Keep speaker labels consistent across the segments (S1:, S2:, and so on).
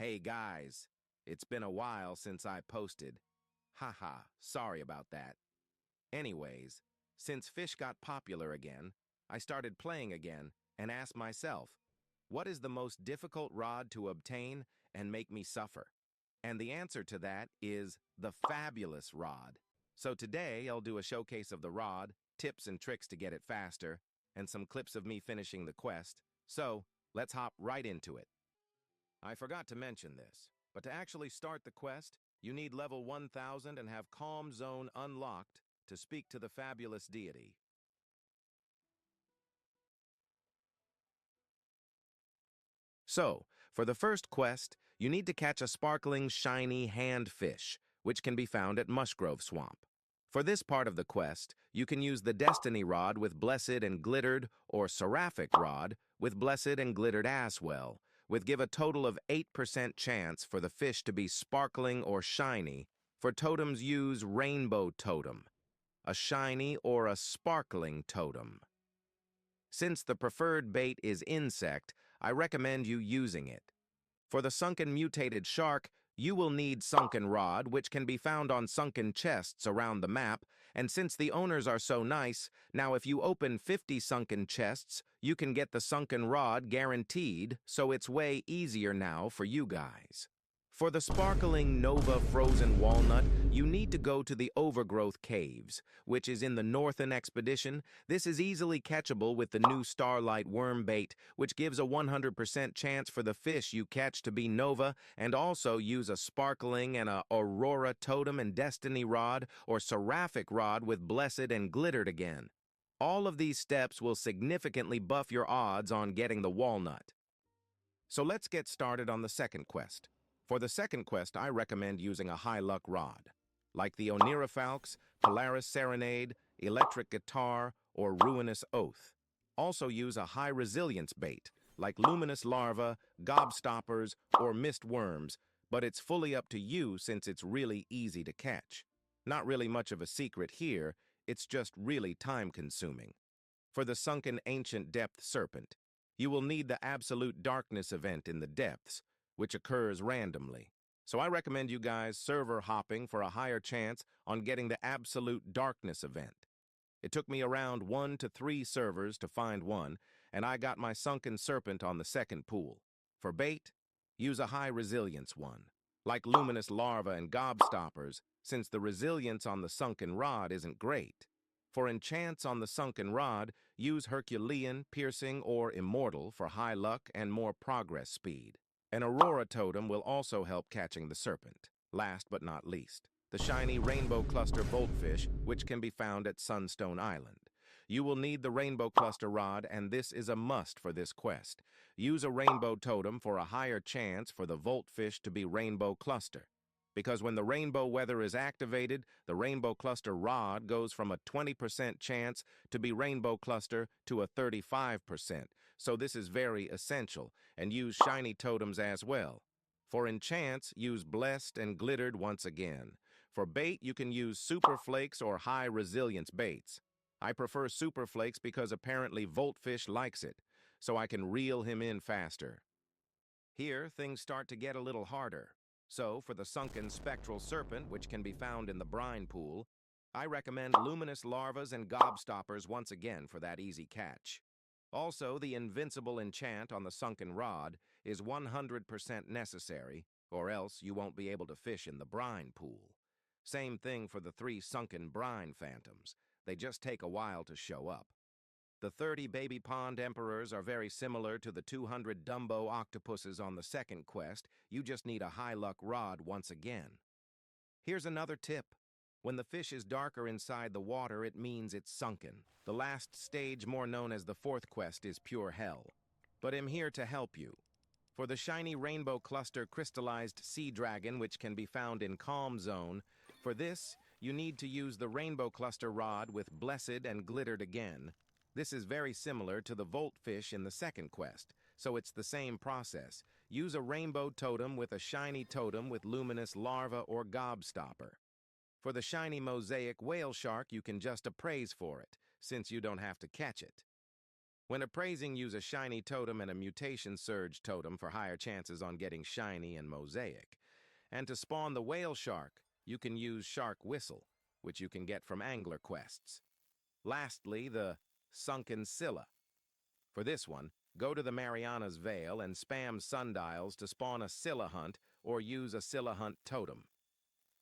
S1: Hey guys, it's been a while since I posted. Haha, sorry about that. Anyways, since fish got popular again, I started playing again and asked myself, what is the most difficult rod to obtain and make me suffer? And the answer to that is the fabulous rod. So today I'll do a showcase of the rod, tips and tricks to get it faster, and some clips of me finishing the quest. So let's hop right into it. I forgot to mention this, but to actually start the quest, you need level 1000 and have Calm Zone unlocked to speak to the fabulous deity. So, for the first quest, you need to catch a sparkling, shiny hand fish, which can be found at Mushgrove Swamp. For this part of the quest, you can use the Destiny Rod with Blessed and Glittered or Seraphic Rod with Blessed and Glittered as well, with give a total of 8% chance for the fish to be sparkling or shiny. For totems, use Rainbow Totem, a shiny or a sparkling totem. Since the preferred bait is insect, I recommend you using it. For the sunken mutated shark, you will need sunken rod, which can be found on sunken chests around the map, and since the owners are so nice, now if you open 50 sunken chests, you can get the sunken rod guaranteed, so it's way easier now for you guys. For the sparkling Nova frozen walnut, you need to go to the Overgrowth Caves, which is in the Northern Expedition. This is easily catchable with the new Starlight worm bait, which gives a 100% chance for the fish you catch to be Nova, and also use a sparkling and a Aurora totem and Destiny rod or Seraphic rod with Blessed and Glittered again. All of these steps will significantly buff your odds on getting the walnut. So let's get started on the second quest. For the second quest, I recommend using a high luck rod, like the Onirifalx, Polaris Serenade, Electric Guitar, or Ruinous Oath. Also use a high resilience bait, like Luminous Larva, Gobstoppers, or Mist Worms, but it's fully up to you since it's really easy to catch. Not really much of a secret here, it's just really time-consuming. For the sunken ancient depth serpent, you will need the absolute darkness event in the depths, which occurs randomly. So I recommend you guys server hopping for a higher chance on getting the absolute darkness event. It took me around 1 to 3 servers to find one, and I got my sunken serpent on the second pool. For bait, use a high resilience one, like Luminous Larva and Gobstoppers, since the resilience on the sunken rod isn't great. For enchants on the sunken rod, use Herculean, Piercing, or Immortal for high luck and more progress speed. An Aurora totem will also help catching the serpent. Last but not least, the shiny Rainbow Cluster Voltfish, which can be found at Sunstone Island. You will need the Rainbow Cluster rod, and this is a must for this quest. Use a Rainbow totem for a higher chance for the Voltfish to be Rainbow Cluster. Because when the rainbow weather is activated, the Rainbow Cluster rod goes from a 20% chance to be Rainbow Cluster to a 35%. So this is very essential, and use shiny totems as well. For enchants, use Blessed and Glittered once again. For bait, you can use Super Flakes or high resilience baits. I prefer Super Flakes because apparently Voltfish likes it, so I can reel him in faster. Here, things start to get a little harder. So, for the sunken spectral serpent, which can be found in the brine pool, I recommend Luminous Larvas and Gobstoppers once again for that easy catch. Also, the invincible enchant on the sunken rod is 100% necessary, or else you won't be able to fish in the brine pool. Same thing for the 3 sunken brine phantoms. They just take a while to show up. The 30 baby pond emperors are very similar to the 200 Dumbo octopuses on the second quest. You just need a high luck rod once again. Here's another tip. When the fish is darker inside the water, it means it's sunken. The last stage, more known as the fourth quest, is pure hell. But I'm here to help you. For the shiny Rainbow Cluster crystallized sea dragon, which can be found in Calm Zone, for this, you need to use the Rainbow Cluster rod with Blessed and Glittered again. This is very similar to the Voltfish in the second quest, so it's the same process. Use a Rainbow totem with a shiny totem with Luminous Larva or Gobstopper. For the shiny Mosaic whale shark, you can just appraise for it, since you don't have to catch it. When appraising, use a shiny totem and a mutation surge totem for higher chances on getting shiny and mosaic. And to spawn the whale shark, you can use Shark Whistle, which you can get from angler quests. Lastly, the Sunken Scylla. For this one, go to the Marianas Vale and spam sundials to spawn a Scylla hunt or use a Scylla hunt totem.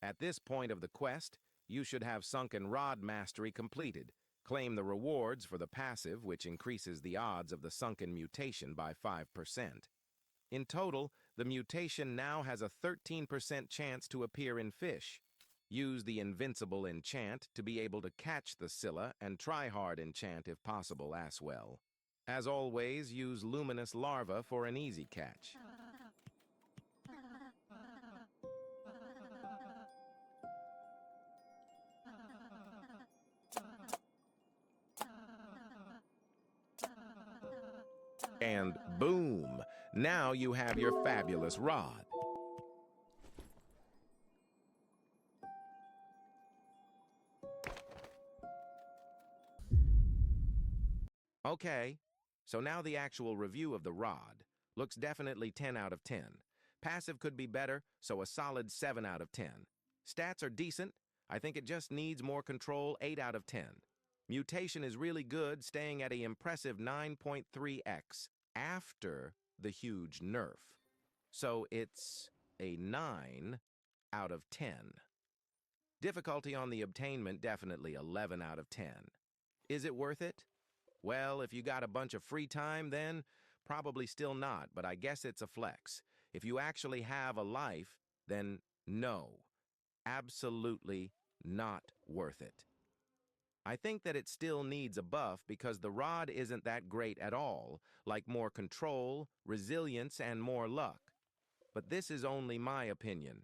S1: At this point of the quest, you should have Sunken Rod Mastery completed. Claim the rewards for the passive, which increases the odds of the sunken mutation by 5%. In total, the mutation now has a 13% chance to appear in fish. Use the Invincible enchant to be able to catch the Scylla and try hard enchant if possible as well. As always, use Luminous Larva for an easy catch. And boom! Now you have your fabulous rod. Okay, so now the actual review of the rod. Looks definitely 10 out of 10. Passive could be better, so a solid 7 out of 10. Stats are decent. I think it just needs more control, 8 out of 10. Mutation is really good, staying at an impressive 9.3x after the huge nerf. So it's a 9 out of 10. Difficulty on the obtainment, definitely 11 out of 10. Is it worth it? Well, if you got a bunch of free time, then probably still not, but I guess it's a flex. If you actually have a life, then no, absolutely not worth it. I think that it still needs a buff because the rod isn't that great at all, like more control, resilience, and more luck. But this is only my opinion.